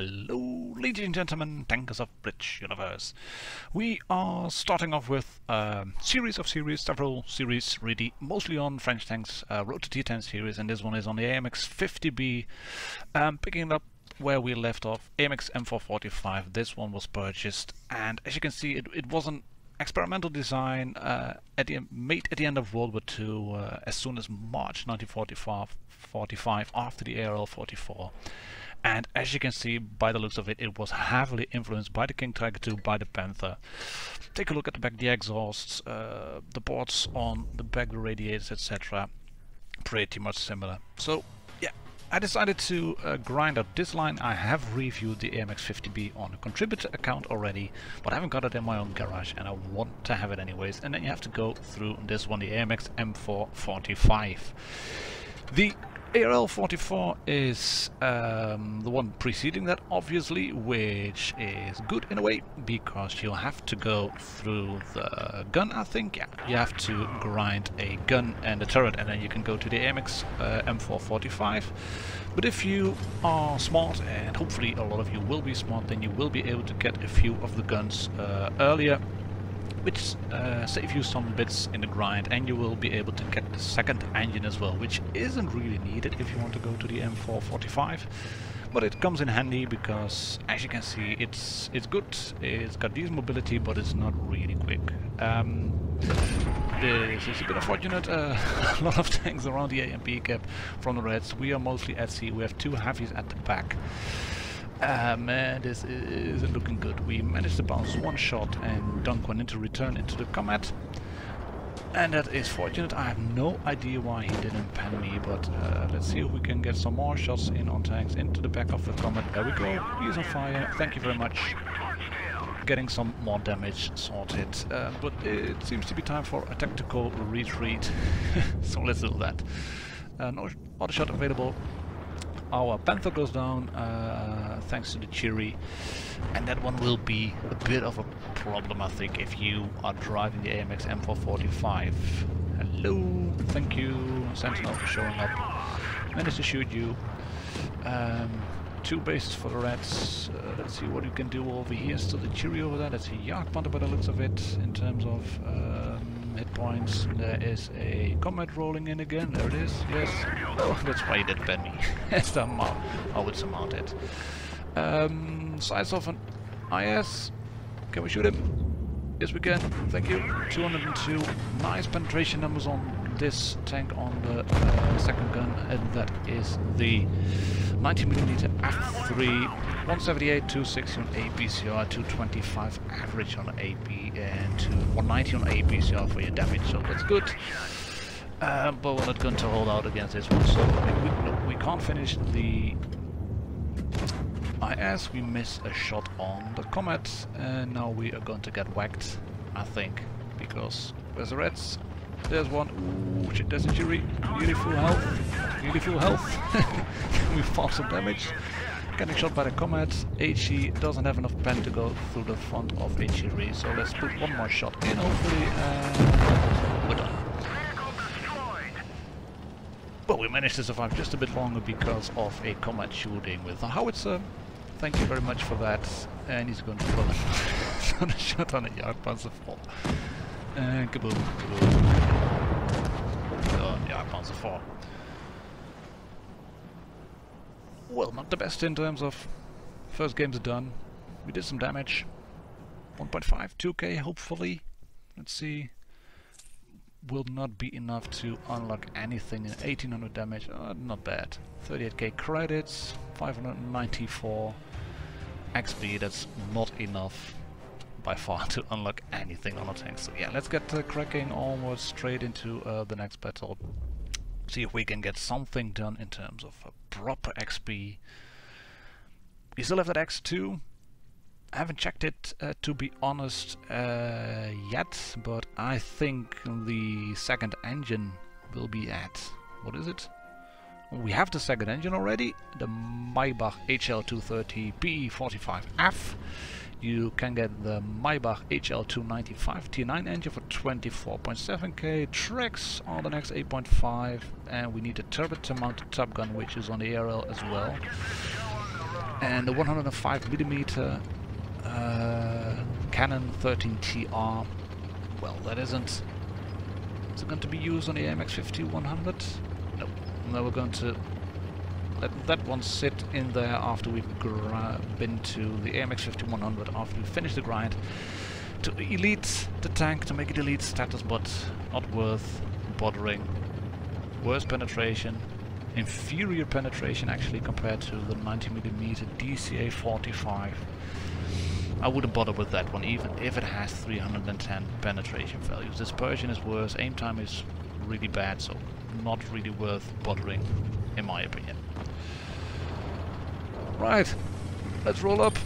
Hello, ladies and gentlemen, tankers of Bridge Universe. We are starting off with a several series, really, mostly on French tanks, Road to T10 series, and this one is on the AMX 50B. Picking up where we left off, AMX M4 45. This one was purchased, and as you can see, it was an experimental design made at the end of World War II, as soon as March 1945, after the ARL 44. And as you can see by the looks of it, it was heavily influenced by the King Tiger II, by the Panther. Take a look at the back, the exhausts, the boards on the back, the radiators, etc. Pretty much similar. So yeah, I decided to grind out this line. I have reviewed the AMX 50B on a contributor account already, but I haven't got it in my own garage, and I want to have it anyways. And then you have to go through this one, the AMX M4 45. The ARL 44 is the one preceding that, obviously, which is good in a way because you have to go through the gun, I think. Yeah, you have to grind a gun and a turret, and then you can go to the AMX M4 45. But if you are smart, and hopefully a lot of you will be smart, then you will be able to get a few of the guns earlier, which save you some bits in the grind, and you will be able to get the second engine as well, which isn't really needed if you want to go to the M4 45, but it comes in handy because, as you can see, it's good, it's got decent mobility, but it's not really quick. This is a bit unfortunate. A lot of tanks around the AMP cap from the Reds. We are mostly at sea. We have two heavies at the back. Man, this isn't looking good. We managed to bounce one shot and dunk one into return into the Comet, and that is fortunate. I have no idea why he didn't pan me, but let's see if we can get some more shots in on tanks into the back of the Comet. There we go. He's on fire. Thank you very much. Getting some more damage sorted, but it seems to be time for a tactical retreat. So let's do that. No other shot available. Our Panther goes down thanks to the Cherry, and that one will be a bit of a problem, I think, if you are driving the AMX M4 45. Hello, thank you, Sentinel, for showing up. Managed to shoot you. Two bases for the Reds. Let's see what you can do over here. Still the Cherry over there. That's a Yak Panther by the looks of it. In terms of hit points, there is a Comet rolling in again. There it is. Yes. Oh, that's why he didn't ban me. As the howitzer mounted. Size of an IS. Can we shoot him? Yes, we can. Thank you. 202. Nice penetration numbers on this tank on the second gun, and that is the 90mm F3, 178, 260 on APCR, 225 average on AP, and 190 on APCR for your damage, so that's good. But we're not going to hold out against this one, so we can't finish the IS. We miss a shot on the Comet, and now we are going to get whacked, I think, because where's the Reds? There's one. Ooh, shit, there's a Cherry. Really full health. Really full health. We fall some damage. Getting shot by the Comet. HE doesn't have enough pen to go through the front of a Cherry, so let's put one more shot in, hopefully, and we're done. Well, we managed to survive just a bit longer because of a Comet shooting with a howitzer. Thank you very much for that. And he's going to run another shot on a Yak Panzer 4. And kaboom, kaboom. Yak Panzer 4. Well, not the best in terms of first games done. We did some damage. 1.5, 2k hopefully. Let's see. Will not be enough to unlock anything in 1800 damage. Not bad. 38k credits, 594 XP. That's not enough by far to unlock anything on a tank. So yeah, let's get cracking almost straight into the next battle. See if we can get something done in terms of a proper XP. We still have that X2. I haven't checked it to be honest yet, but I think the second engine will be at, what is it? We have the second engine already, the Maybach HL230 PE45F. You can get the Maybach HL295 T9 engine for 24.7k, tracks on the next 8.5, and we need a turret to mount the top gun, which is on the ARL as well. And the 105mm Canon 13TR, well, that isn't... Is it going to be used on the AMX 5100? No. No, we're going to let that one sit in there after we've been to the AMX 5100, after we finish the grind, to elite the tank, to make it elite status, but not worth bothering. Worse penetration, inferior penetration actually compared to the 90mm DCA 45. I wouldn't bother with that one, even if it has 310 penetration values. Dispersion is worse, aim time is really bad, so not really worth bothering, in my opinion. Right, let's roll up.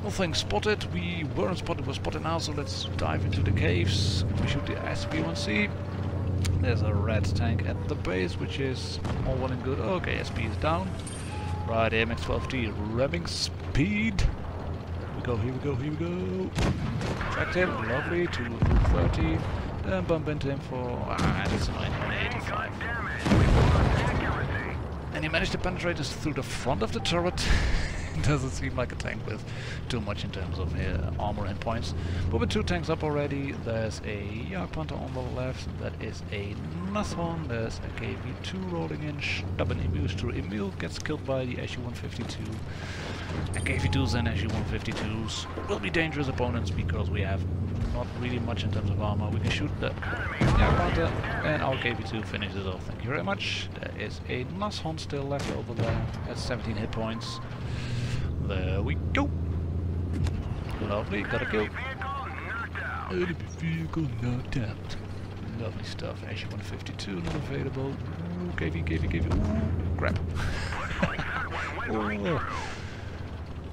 Nothing spotted. We weren't spotted, we're spotted now, so let's dive into the caves. We shoot the SP1C. There's a red tank at the base, which is all well and good. Okay, SP is down. Right, AMX 12T, revving speed. Here we go. Tracked him, lovely, to 30. Then bump into him for, that's 985. And he managed to penetrate us through the front of the turret. Doesn't seem like a tank with too much in terms of armor and points. But with 2 tanks up already, there's a Jagdpanther on the left, that is a Nashorn, there's a KV-2 rolling in, stubborn Emil through Emil, gets killed by the SU-152. And KV-2s and SU-152s will be dangerous opponents because we have not really much in terms of armor. We can shoot the Jagdpanther and our KV-2 finishes off. Thank you very much. There is a Nashorn still left over there at 17 hit points. There we go. Lovely, got a kill. Enemy vehicle knocked out. Lovely stuff. SU-152 not available. Ooh, KV. Ooh, crap. Oh.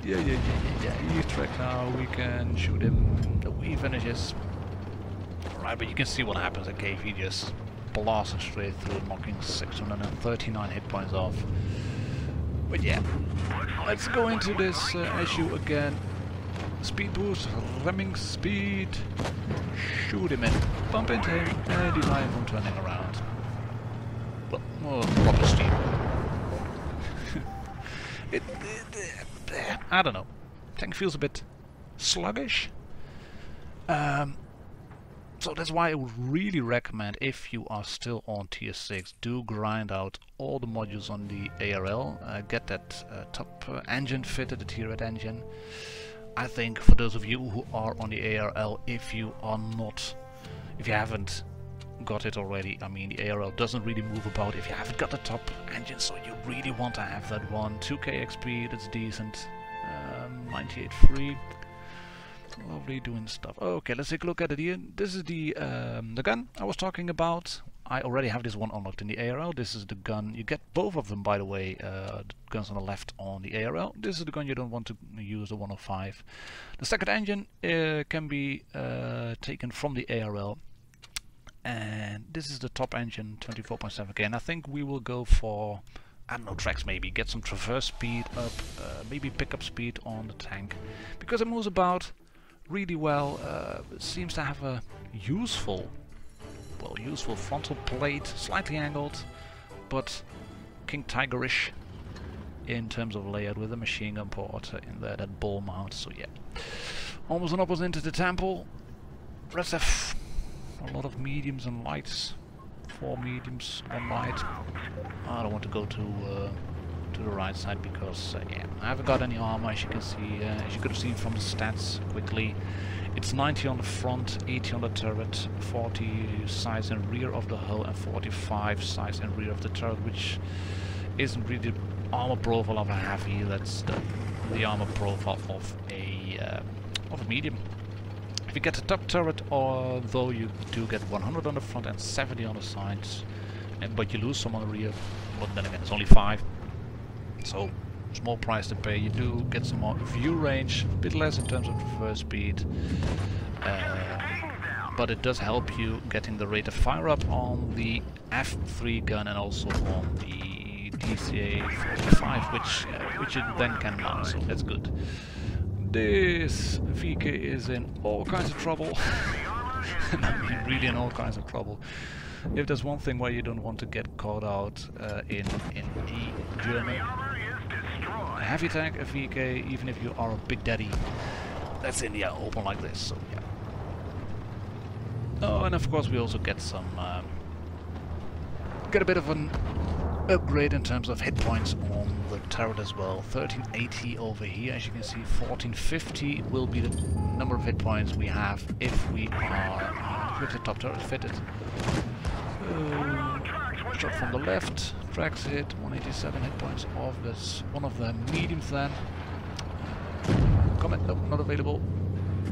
Yeah. He's tracked now. We can shoot him. He finishes. Alright, but you can see what happens at KV. Just blasted straight through, knocking 639 hit points off. But yeah, let's go into this issue again. Speed boost, ramming speed, shoot him in, bump into him, and deny him from turning around. Well, proper steam. I don't know. Tank feels a bit sluggish. So that's why I would really recommend, if you are still on tier 6, do grind out all the modules on the ARL, get that top engine fitted, the tier 8 engine. I think for those of you who are on the ARL, if you haven't got it already, I mean the ARL doesn't really move about if you haven't got the top engine, so you really want to have that one. 2k XP, that's decent. 98 free. Lovely, doing stuff. Okay, let's take a look at it here. This is the gun I was talking about. I already have this one unlocked in the ARL. This is the gun. You get both of them, by the way. The guns on the left on the ARL. This is the gun you don't want to use, the 105. The second engine can be taken from the ARL. And this is the top engine, 24.7k. And I think we will go for, I don't know, tracks maybe. Get some traverse speed up, maybe pick up speed on the tank. Because it moves about really well. It seems to have a useful frontal plate, slightly angled, but King Tigerish in terms of layout with a machine gun port in there, that ball mount. So yeah, almost an opposite into the temple. Rest have a lot of mediums and lights. 4 mediums, 1 light. I don't want to go to the right side because yeah, I haven't got any armor, as you can see, as you could have seen from the stats quickly. It's 90 on the front, 80 on the turret, 40 sides and rear of the hull, and 45 sides and rear of the turret, which isn't really the armor profile of a heavy. That's the armor profile of a medium. If you get the top turret, although you do get 100 on the front and 70 on the sides, but you lose some on the rear. But then again, it's only 5. So, small price to pay. You do get some more view range, a bit less in terms of traverse speed, but it does help you getting the rate of fire up on the F3 gun and also on the DCA 45, which it then can mount, so that's good. This VK is in all kinds of trouble. I mean, really in all kinds of trouble. If there's one thing where you don't want to get caught out in the German heavy tank, a VK, even if you are a big daddy, that's in the open like this, so yeah. Oh, and of course we also get some, get a bit of an upgrade in terms of hit points on the turret as well. 1380 over here, as you can see. 1450 will be the number of hit points we have if we are with the top turret fitted. Shot from the left, tracks hit, 187 hit points of this, one of the mediums then. Comet, nope, not available.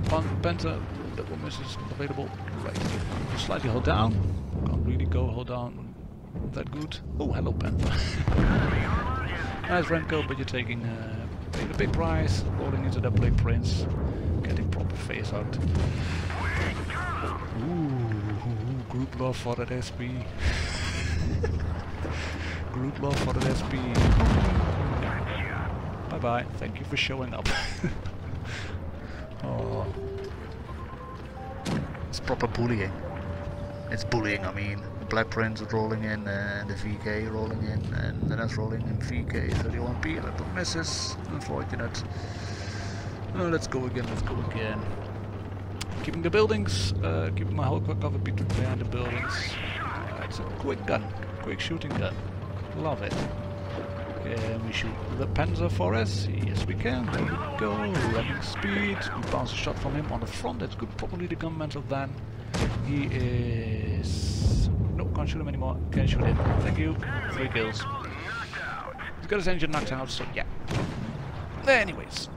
Penta, double misses, not available. Right, slightly hold down. Can't really go hold down that good. Oh, hello Panther. Nice Renko, but you're taking paying a big price, rolling into that Blade Prince, getting proper face out. Ooh, group love for that SP. Group love for that SP. Bye bye, thank you for showing up. Oh. It's proper bullying. It's bullying, I mean. The Black Prince is rolling in, and the VK rolling in, and then that's rolling in VK 31p, little misses. Unfortunate. Oh, let's go again, let's go again. Keeping the buildings, keeping my whole cover behind the buildings. It's a quick gun, quick shooting gun. Love it. Can we shoot the Panzer for us? Yes we can, there we go, running speed. We bounce a shot from him on the front, that's good, probably the gun mantle then. He is... no, can't shoot him anymore, can't shoot him, thank you, 3 kills. He's got his engine knocked out, so yeah. Anyways,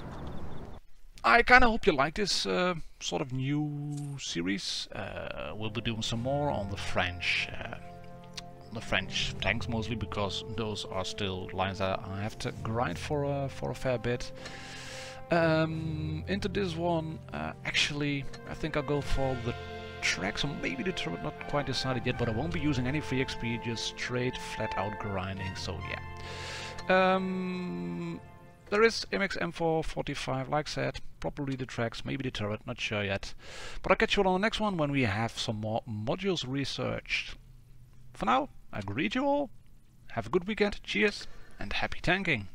I kinda hope you like this sort of new series. We'll be doing some more on the French tanks mostly, because those are still lines that I have to grind for a fair bit. Into this one, actually, I think I'll go for the tracks, or maybe the turret, not quite decided yet, but I won't be using any free XP, just straight flat out grinding, so yeah. There is AMX M4 45, like I said, probably the tracks, maybe the turret, not sure yet. But I'll catch you all on the next one when we have some more modules researched. For now, I greet you all, have a good weekend, cheers, and happy tanking!